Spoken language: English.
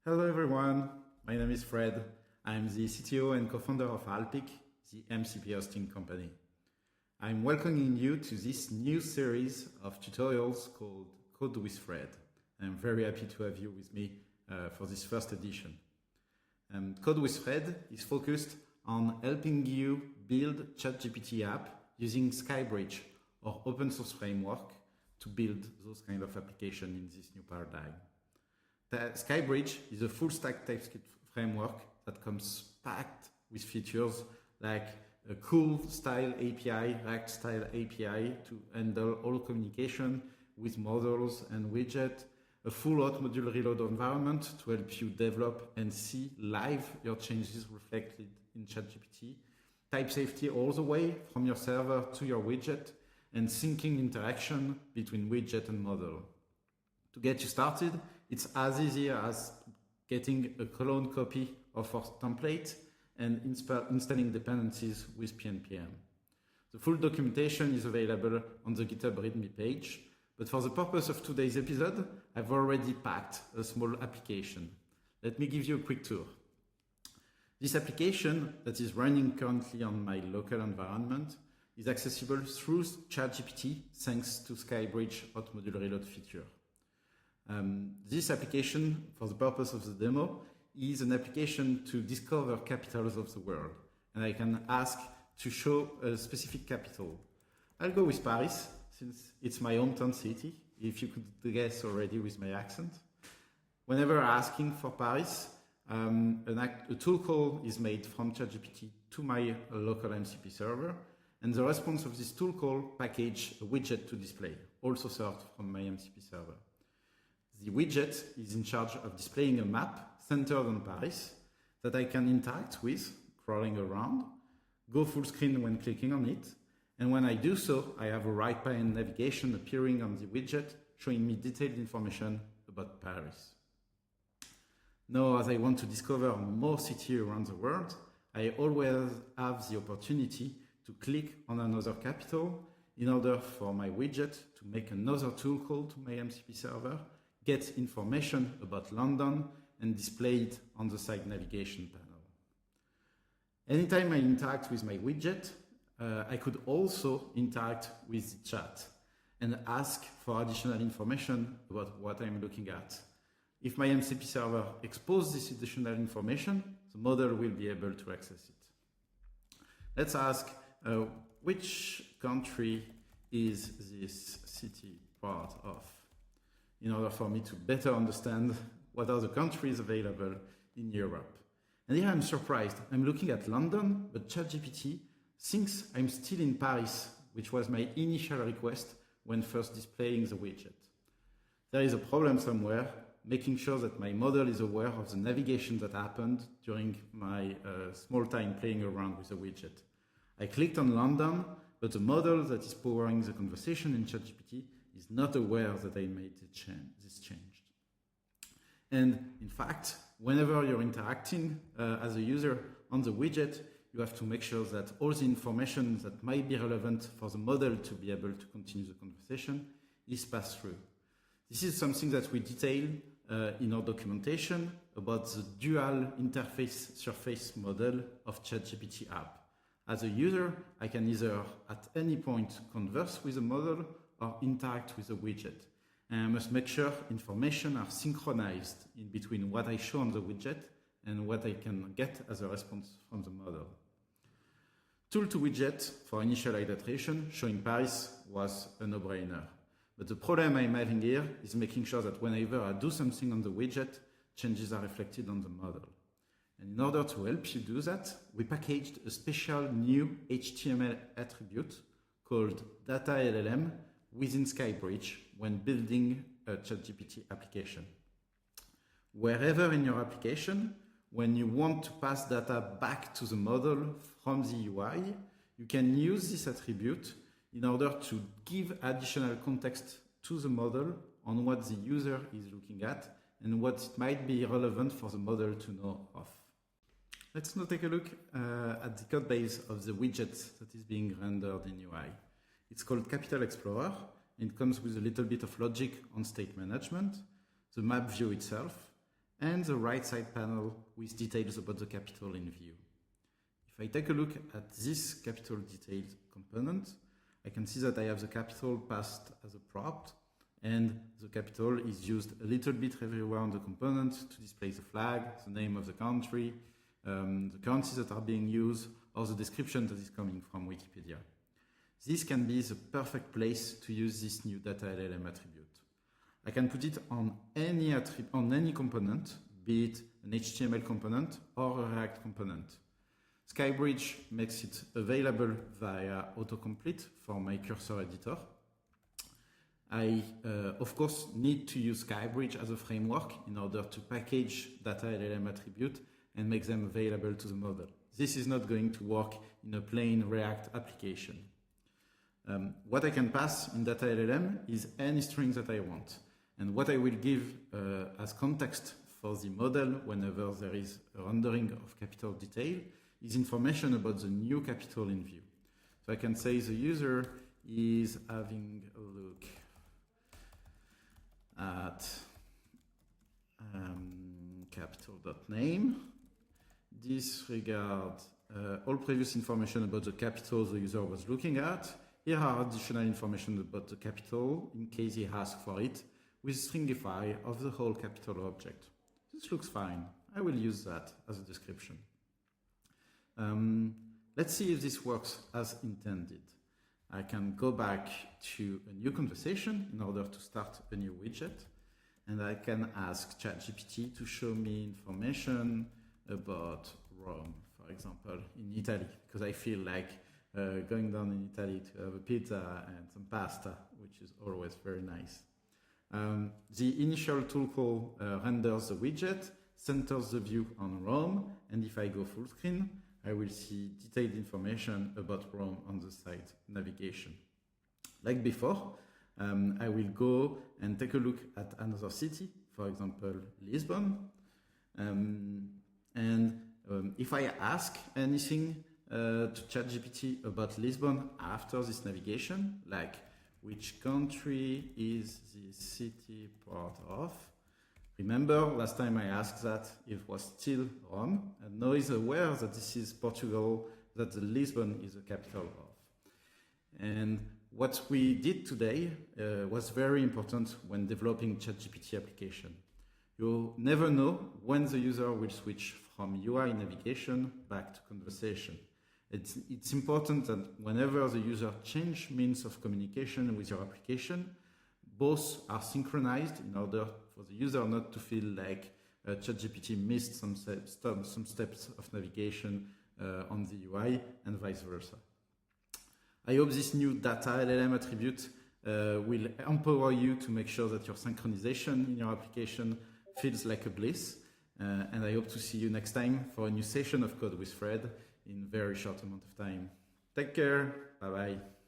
Hello everyone, my name is Fred. I'm the CTO and co-founder of Alpic, the MCP hosting company. I'm welcoming you to this new series of tutorials called Code with Fred. I'm very happy to have you with me for this first edition. Code with Fred is focused on helping you build ChatGPT app using Skybridge or open source framework to build those kind of application in this new paradigm. Skybridge is a full stack TypeScript framework that comes packed with features like a cool style API, React style API to handle all communication with models and widget, a full hot module reload environment to help you develop and see live your changes reflected in ChatGPT, type safety all the way from your server to your widget, and syncing interaction between widget and model. To get you started, it's as easy as getting a clone copy of our template and installing dependencies with PNPM. The full documentation is available on the GitHub README page, but for the purpose of today's episode, I've already packed a small application. Let me give you a quick tour. This application that is running currently on my local environment is accessible through ChatGPT thanks to Skybridge hot module reload feature. This application, for the purpose of the demo, is an application to discover capitals of the world. And I can ask to show a specific capital. I'll go with Paris, since it's my hometown city, if you could guess already with my accent. Whenever asking for Paris, a tool call is made from ChatGPT to my local MCP server, and the response of this tool call package a widget to display, also served from my MCP server. The widget is in charge of displaying a map centered on Paris that I can interact with, crawling around, go full screen when clicking on it, and when I do so, I have a right pane navigation appearing on the widget showing me detailed information about Paris. Now, as I want to discover more cities around the world, I always have the opportunity to click on another capital in order for my widget to make another tool call to my MCP server, get information about London, and display it on the side navigation panel. Anytime I interact with my widget, I could also interact with the chat and ask for additional information about what I'm looking at. If my MCP server exposes this additional information, the model will be able to access it. Let's ask which country is this city part of, in order for me to better understand what are the countries available in Europe. And here I'm surprised. I'm looking at London, but ChatGPT thinks I'm still in Paris, which was my initial request when first displaying the widget. There is a problem somewhere, making sure that my model is aware of the navigation that happened during my small time playing around with the widget. I clicked on London, but the model that is powering the conversation in ChatGPT is not aware that I made this change. And in fact, whenever you're interacting as a user on the widget, you have to make sure that all the information that might be relevant for the model to be able to continue the conversation is passed through. This is something that we detail in our documentation about the dual interface surface model of ChatGPT app. As a user, I can either at any point converse with the model or interact with the widget. And I must make sure information are synchronized in between what I show on the widget and what I can get as a response from the model. Tool to widget for initial iteration showing Paris was a no-brainer. But the problem I'm having here is making sure that whenever I do something on the widget, changes are reflected on the model. And in order to help you do that, we packaged a special new HTML attribute called data-llm within Skybridge when building a ChatGPT application. Wherever in your application, when you want to pass data back to the model from the UI, you can use this attribute in order to give additional context to the model on what the user is looking at and what might be relevant for the model to know of. Let's now take a look at the code base of the widget that is being rendered in UI. It's called Capital Explorer, and it comes with a little bit of logic on state management, the map view itself, and the right side panel with details about the capital in view. If I take a look at this capital detailed component, I can see that I have the capital passed as a prompt, and the capital is used a little bit everywhere on the component to display the flag, the name of the country, the currencies that are being used, or the description that is coming from Wikipedia. This can be the perfect place to use this new data-llm attribute. I can put it on any component, be it an HTML component or a React component. Skybridge makes it available via autocomplete for my cursor editor. I, of course, need to use Skybridge as a framework in order to package data-llm attribute and make them available to the model. This is not going to work in a plain React application. What I can pass in data-llm is any string that I want. And what I will give as context for the model whenever there is a rendering of capital detail is information about the new capital in view. So I can say the user is having a look at capital.name. Disregard all previous information about the capital the user was looking at. Here are additional information about the capital in case he asks for it, with stringify of the whole capital object. This looks fine. I will use that as a description. Let's see if this works as intended. I can go back to a new conversation in order to start a new widget, and I can ask ChatGPT to show me information about Rome, for example, in Italy, because I feel like going down in Italy to have a pizza and some pasta, which is always very nice. The initial tool call renders the widget, centers the view on Rome, and if I go full screen, I will see detailed information about Rome on the site navigation. Like before, I will go and take a look at another city, for example, Lisbon. If I ask anything to ChatGPT about Lisbon after this navigation, like which country is this city part of? Remember, last time I asked that, it was still Rome, and now is aware that this is Portugal, that the Lisbon is the capital of. And what we did today was very important when developing ChatGPT application. You never know when the user will switch from UI navigation back to conversation. It's important that whenever the user changes means of communication with your application, both are synchronized in order for the user not to feel like ChatGPT missed some steps of navigation on the UI and vice versa. I hope this new data-llm attribute will empower you to make sure that your synchronization in your application feels like a bliss. And I hope to see you next time for a new session of Code with Fred in a very short amount of time. Take care. Bye-bye.